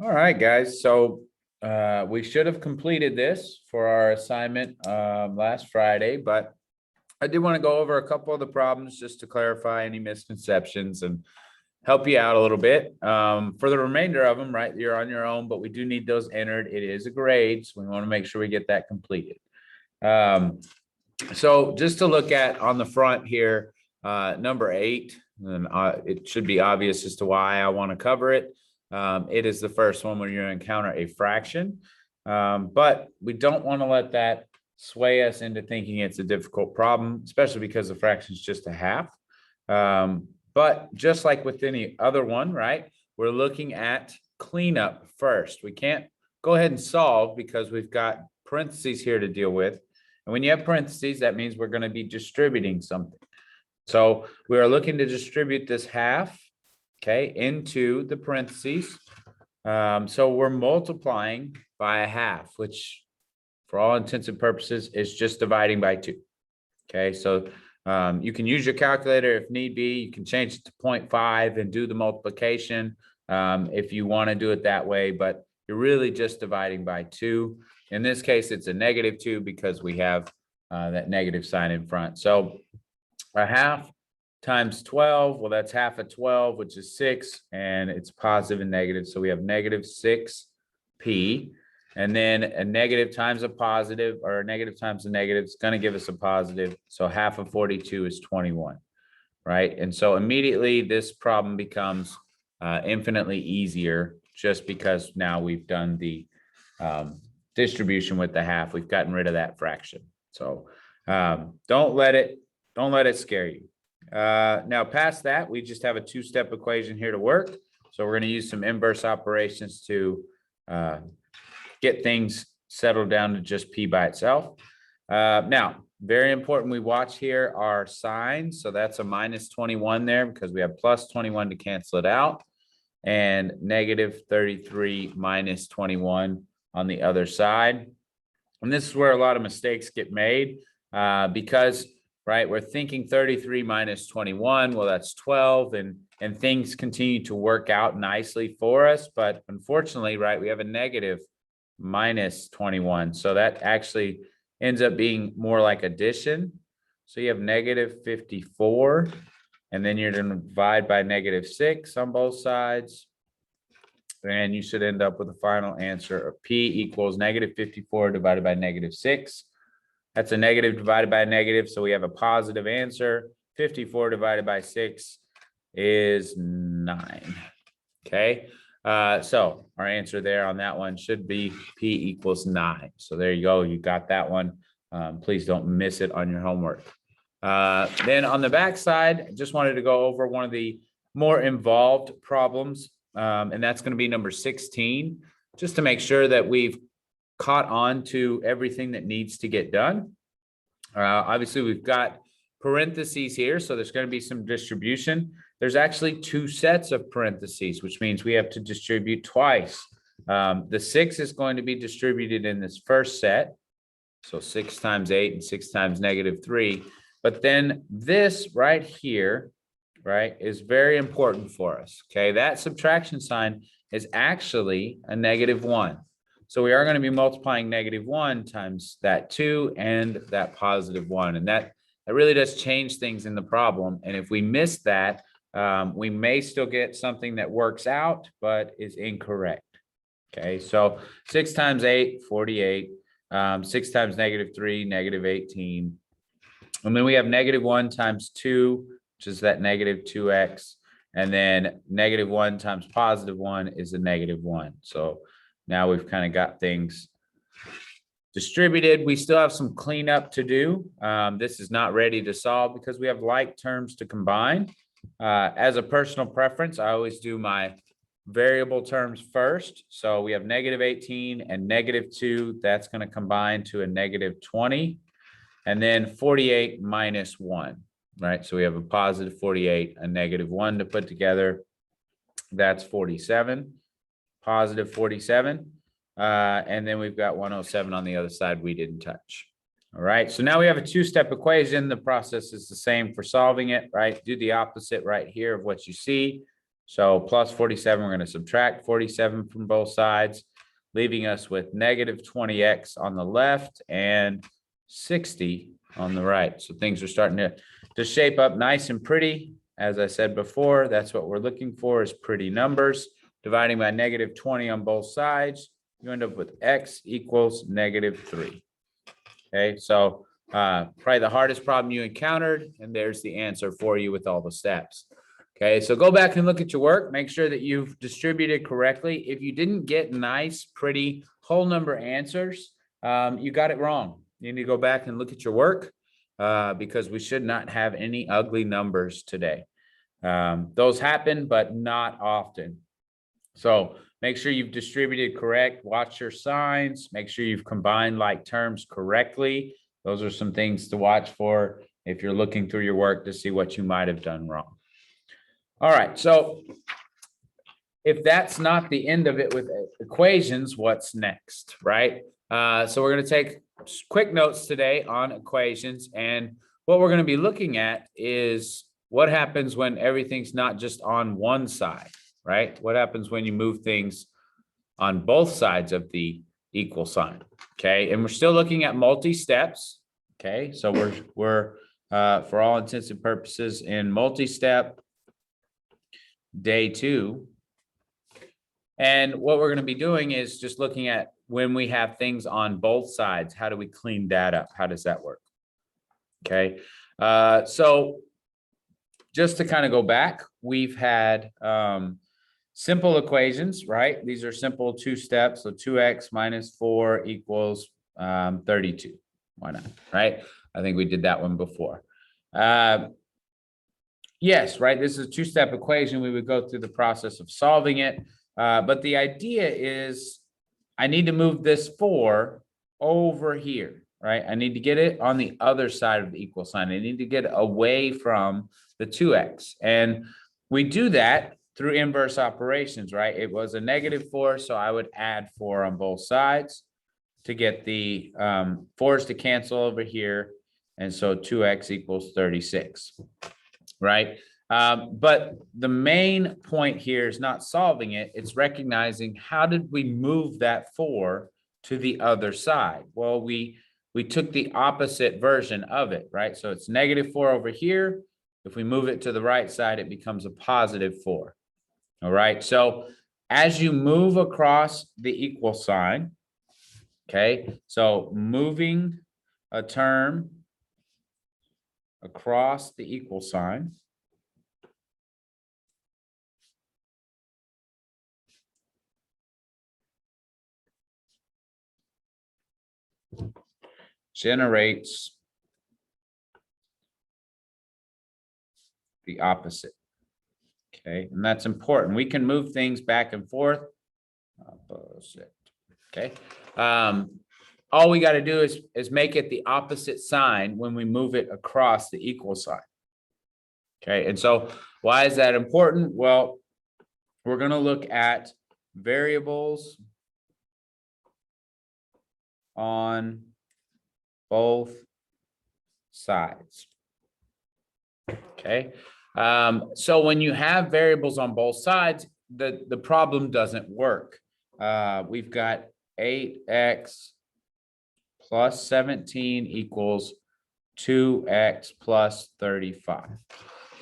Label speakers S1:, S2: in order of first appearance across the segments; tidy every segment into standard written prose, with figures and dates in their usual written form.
S1: All right, guys. So we should have completed this for our assignment last Friday, but I did want to go over a couple of the problems just to clarify any misconceptions and help you out a little bit. For the remainder of them, right, you're on your own, but we do need those entered. It is a grade, so we want to make sure we get that completed. So just to look at on the front here, number 8, and it should be obvious as to why I want to cover it. It is the first one where you're going to encounter a fraction, but we don't want to let that sway us into thinking it's a difficult problem, especially because the fraction is just a half. But just like with any other one, right, we're looking at cleanup first. We can't go ahead and solve because we've got parentheses here to deal with. And when you have parentheses, that means we're going to be distributing something. So we are looking to distribute this half, okay, into the parentheses. So we're multiplying by a half, which for all intents and purposes is just dividing by 2. Okay, so you can use your calculator if need be. You can change it to 0.5 and do the multiplication if you want to do it that way, but you're really just dividing by 2. In this case, it's a -2 because we have that negative sign in front. So a half times 12, well, that's half of 12, which is 6, and it's positive and negative. So we have -6p, and then a negative times a positive, or a negative times a negative is going to give us a positive. So half of 42 is 21, right? And so immediately this problem becomes infinitely easier just because now we've done the distribution with the half. We've gotten rid of that fraction. So don't let it scare you. Now past that, we just have a 2-step equation here to work. So we're going to use some inverse operations to get things settled down to just p by itself. Now, very important, we watch here our signs. So that's a -21 there because we have +21 to cancel it out, and -33 minus 21 on the other side. And this is where a lot of mistakes get made because, right, we're thinking 33 minus 21, well, that's 12, and things continue to work out nicely for us. But unfortunately, right, we have a negative -21. So that actually ends up being more like addition. So you have -54, and then you're going to divide by -6 on both sides. And you should end up with a final answer of p equals -54 divided by -6. That's a negative divided by a negative. So we have a positive answer. 54 divided by 6 is 9. Okay. So our answer there on that one should be p equals 9. So there you go. You got that one. Please don't miss it on your homework. Then on the back side, I just wanted to go over one of the more involved problems, and that's going to be number 16, just to make sure that we've caught on to everything that needs to get done. Obviously, we've got parentheses here, so there's going to be some distribution. There's actually 2 sets of parentheses, which means we have to distribute twice. The 6 is going to be distributed in this first set. So 6 times 8 and 6 times -3. But then this right here, right, is very important for us. Okay, that subtraction sign is actually a -1. So we are going to be multiplying -1 times that 2 and that +1. And that really does change things in the problem. And if we miss that, we may still get something that works out, but is incorrect. Okay, so 6 times 8, 48. 6 times -3, -18. And then we have -1 times 2, which is that -2x. And then -1 times +1 is a -1. So now we've kind of got things distributed. We still have some cleanup to do. This is not ready to solve because we have like terms to combine. As a personal preference, I always do my variable terms first. So we have -18 and -2. That's going to combine to a -20. And then 48 minus 1, right? So we have a positive 48, a -1 to put together. That's 47, positive 47. And then we've got 107 on the other side we didn't touch. All right, so now we have a 2-step equation. The process is the same for solving it, right? Do the opposite right here of what you see. So plus 47, we're going to subtract 47 from both sides, leaving us with negative 20x on the left and 60 on the right. So things are starting to shape up nice and pretty. As I said before, that's what we're looking for, is pretty numbers. Dividing by negative 20 on both sides, you end up with x equals negative 3. Okay, so probably the hardest problem you encountered, and there's the answer for you with all the steps. Okay, so go back and look at your work. Make sure that you've distributed correctly. If you didn't get nice, pretty whole number answers, you got it wrong. You need to go back and look at your work because we should not have any ugly numbers today. Those happen, but not often. So make sure you've distributed correct. Watch your signs. Make sure you've combined like terms correctly. Those are some things to watch for if you're looking through your work to see what you might have done wrong. All right, so if that's not the end of it with equations, what's next, right? So we're going to take quick notes today on equations, and what we're going to be looking at is what happens when everything's not just on one side, right? What happens when you move things on both sides of the equal sign, okay? And we're still looking at multi-steps, okay? So we're for all intents and purposes in multi-step day 2. And what we're going to be doing is just looking at when we have things on both sides, how do we clean that up? How does that work? Okay. So just to kind of go back, we've had simple equations, right? These are simple 2 steps. So 2x minus 4 equals 32. Why not? Right? I think we did that one before. Yes, right. This is a 2-step equation. We would go through the process of solving it. But the idea is I need to move this 4 over here, right? I need to get it on the other side of the equal sign. I need to get away from the 2x. And we do that through inverse operations, right? It was a negative 4, so I would add 4 on both sides to get the 4s to cancel over here. And so 2x equals 36. Right? But the main point here is not solving it. It's recognizing how did we move that 4 to the other side? Well, we took the opposite version of it, right? So it's negative 4 over here. If we move it to the right side, it becomes a positive 4. All right. So as you move across the equal sign, okay, so moving a term across the equal sign, generates the opposite. Okay, and that's important. We can move things back and forth. Opposite. Okay. All we got to do is make it the opposite sign when we move it across the equal sign. Okay, and so why is that important? Well, we're going to look at variables on both sides. Okay, so when you have variables on both sides, the problem doesn't work. We've got 8x plus 17 equals 2x plus 35.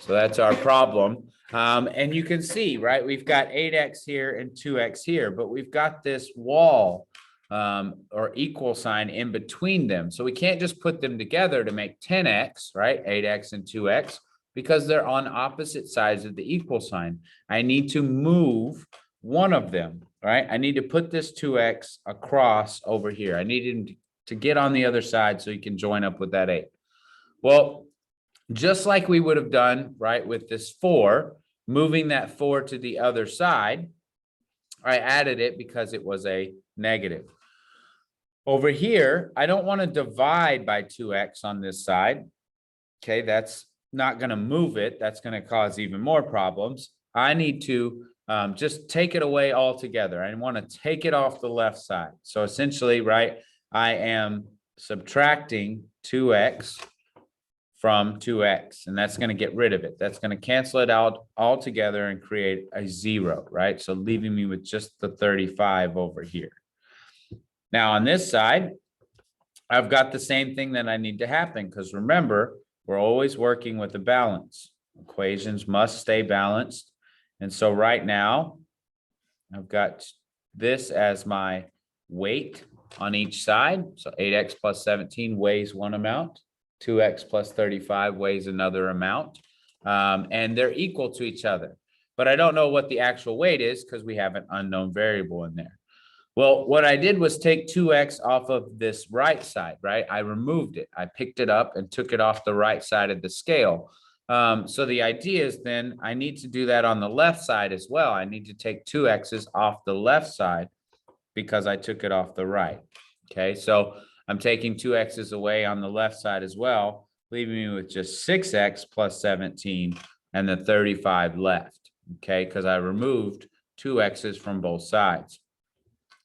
S1: So that's our problem. And you can see, right, we've got 8x here and 2x here, but we've got this wall or equal sign in between them. So we can't just put them together to make 10x, right, 8x and 2x, because they're on opposite sides of the equal sign. I need to move one of them, right? I need to put this 2x across over here. I need him to get on the other side so he can join up with that 8. Well, just like we would have done, right, with this 4, moving that 4 to the other side, I added it because it was a negative. Over here, I don't want to divide by 2x on this side. Okay, that's not going to move it. That's going to cause even more problems. I need to just take it away altogether. I want to take it off the left side. So essentially, right, I am subtracting 2x from 2x, and that's going to get rid of it. That's going to cancel it out altogether and create a 0, right? So leaving me with just the 35 over here. Now on this side, I've got the same thing that I need to happen, because remember, we're always working with a balance. Equations must stay balanced. And so right now, I've got this as my weight on each side. So 8x plus 17 weighs one amount. 2x plus 35 weighs another amount. And they're equal to each other. But I don't know what the actual weight is because we have an unknown variable in there. Well, what I did was take 2x off of this right side, right? I removed it. I picked it up and took it off the right side of the scale. So the idea is then I need to do that on the left side as well. I need to take 2x's off the left side because I took it off the right. Okay, so I'm taking 2x's away on the left side as well, leaving me with just 6x plus 17 and the 35 left. Okay, because I removed 2x's from both sides.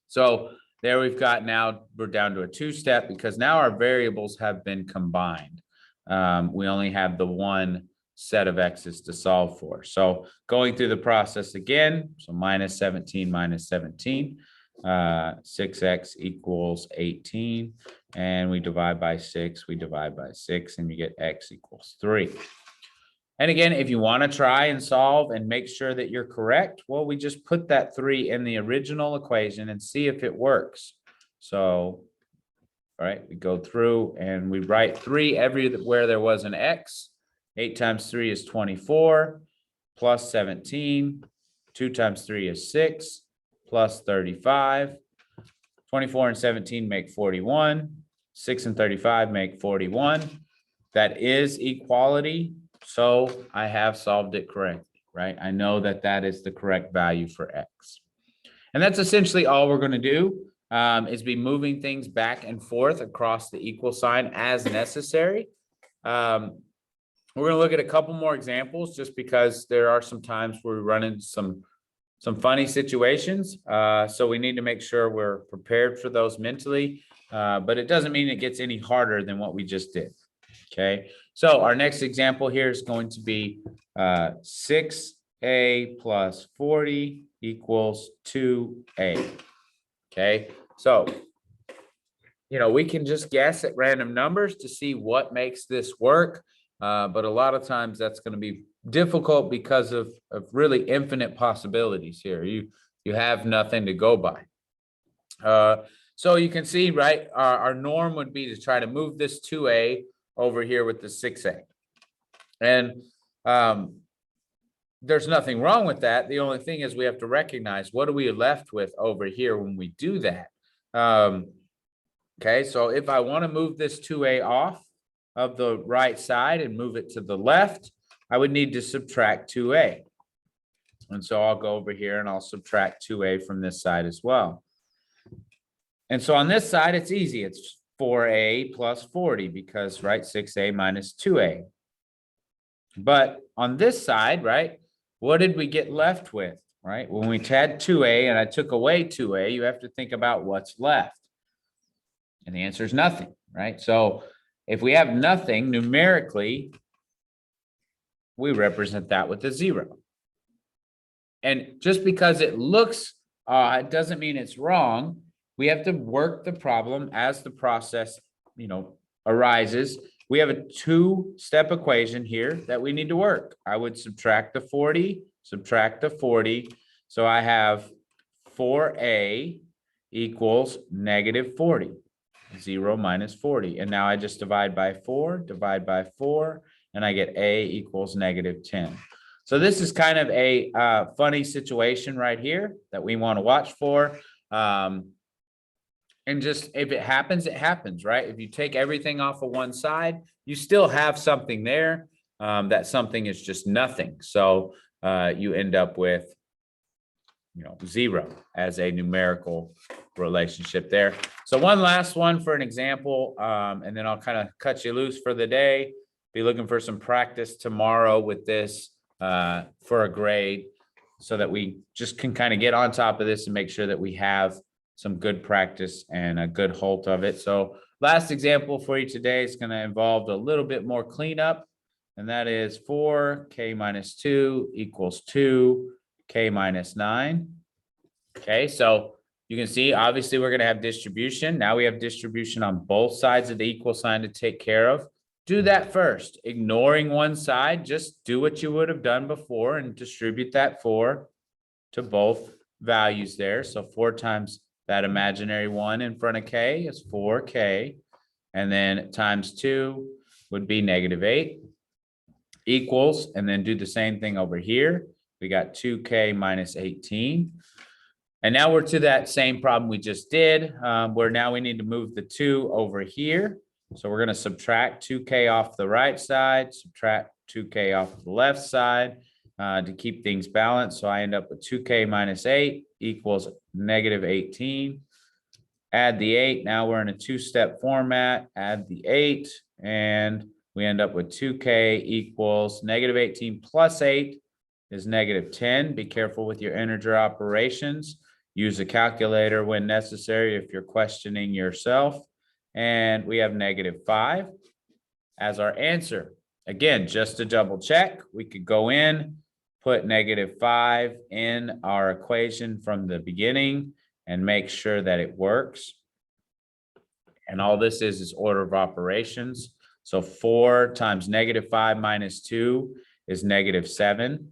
S1: So there we've got, now we're down to a 2-step because now our variables have been combined. We only have the one set of x's to solve for. So going through the process again, so minus 17 minus 17, 6x equals 18, and we divide by 6, we divide by 6, and you get x equals 3. And again, if you want to try and solve and make sure that you're correct, well, we just put that 3 in the original equation and see if it works. So, all right, we go through and we write 3 everywhere there was an x. 8 times 3 is 24, plus 17. 2 times 3 is 6, plus 35. 24 and 17 make 41. 6 and 35 make 41. That is equality. So I have solved it correctly, right? I know that that is the correct value for x. And that's essentially all we're going to do, is be moving things back and forth across the equal sign as necessary. We're going to look at a couple more examples just because there are some times where we run into some funny situations. So we need to make sure we're prepared for those mentally, but it doesn't mean it gets any harder than what we just did. Okay, so our next example here is going to be 6a plus 40 equals 2a. Okay, so, we can just guess at random numbers to see what makes this work. But a lot of times that's going to be difficult because of really infinite possibilities here. You have nothing to go by. So you can see, right, our norm would be to try to move this 2a over here with the 6a. And there's nothing wrong with that. The only thing is we have to recognize what are we left with over here when we do that. Okay, so if I want to move this 2a off of the right side and move it to the left, I would need to subtract 2a. And so I'll go over here and I'll subtract 2a from this side as well. And so on this side, it's easy. It's 4a plus 40 because, right, 6a minus 2a. But on this side, right, what did we get left with, right? When we had 2a and I took away 2a, you have to think about what's left. And the answer is nothing, right? So if we have nothing numerically, we represent that with a 0. And just because it looks odd doesn't mean it's wrong. We have to work the problem as the process, arises. We have a 2-step equation here that we need to work. I would subtract the 40, subtract the 40. So I have 4a equals negative 40. 0 minus 40. And now I just divide by 4, and I get a equals negative 10. So this is kind of a funny situation right here that we want to watch for. And just, if it happens, it happens, right? If you take everything off of one side, you still have something there. That something is just nothing. So you end up with 0 as a numerical relationship there. So one last one for an example, and then I'll kind of cut you loose for the day. Be looking for some practice tomorrow with this for a grade so that we just can kind of get on top of this and make sure that we have some good practice and a good hold of it. So last example for you today is going to involve a little bit more cleanup. And that is 4k minus 2 equals 2k minus 9. Okay, so you can see, obviously, we're going to have distribution. Now we have distribution on both sides of the equal sign to take care of. Do that first, ignoring one side. Just do what you would have done before and distribute that 4 to both values there. So 4 times that imaginary 1 in front of k is 4k. And then times 2 would be -8 equals, and then do the same thing over here. We got 2k minus 18. And now we're to that same problem we just did, where now we need to move the 2 over here. So we're going to subtract 2k off the right side, subtract 2k off the left side to keep things balanced. So I end up with 2k minus 8 equals -18. Add the 8. Now we're in a two-step format. Add the 8, and we end up with 2k equals -18 plus 8 is -10. Be careful with your integer operations. Use a calculator when necessary if you're questioning yourself. And we have -5 as our answer. Again, just to double check, we could go in, put -5 in our equation from the beginning and make sure that it works. And all this is order of operations. So 4 times -5 minus 2 is -7.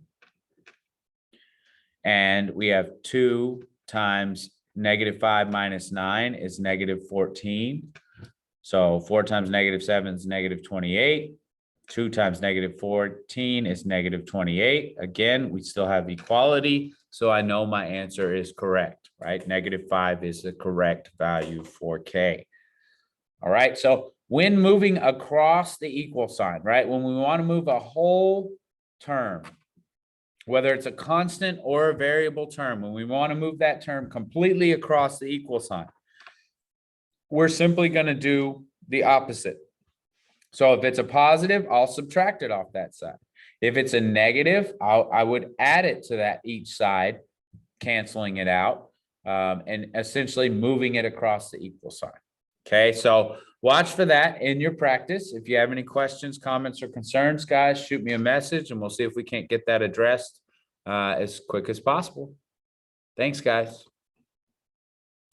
S1: And we have 2 times -5 minus 9 is -14. So 4 times -7 is -28. 2 times -14 is -28. Again, we still have equality. So I know my answer is correct, right? -5 is the correct value for k. All right. So when moving across the equal sign, right? When we want to move a whole term, whether it's a constant or a variable term, when we want to move that term completely across the equal sign, we're simply going to do the opposite. So if it's a positive, I'll subtract it off that side. If it's a negative, I would add it to that each side, canceling it out, and essentially moving it across the equal sign. Okay, so watch for that in your practice. If you have any questions, comments, or concerns, guys, shoot me a message and we'll see if we can't get that addressed as quick as possible. Thanks, guys.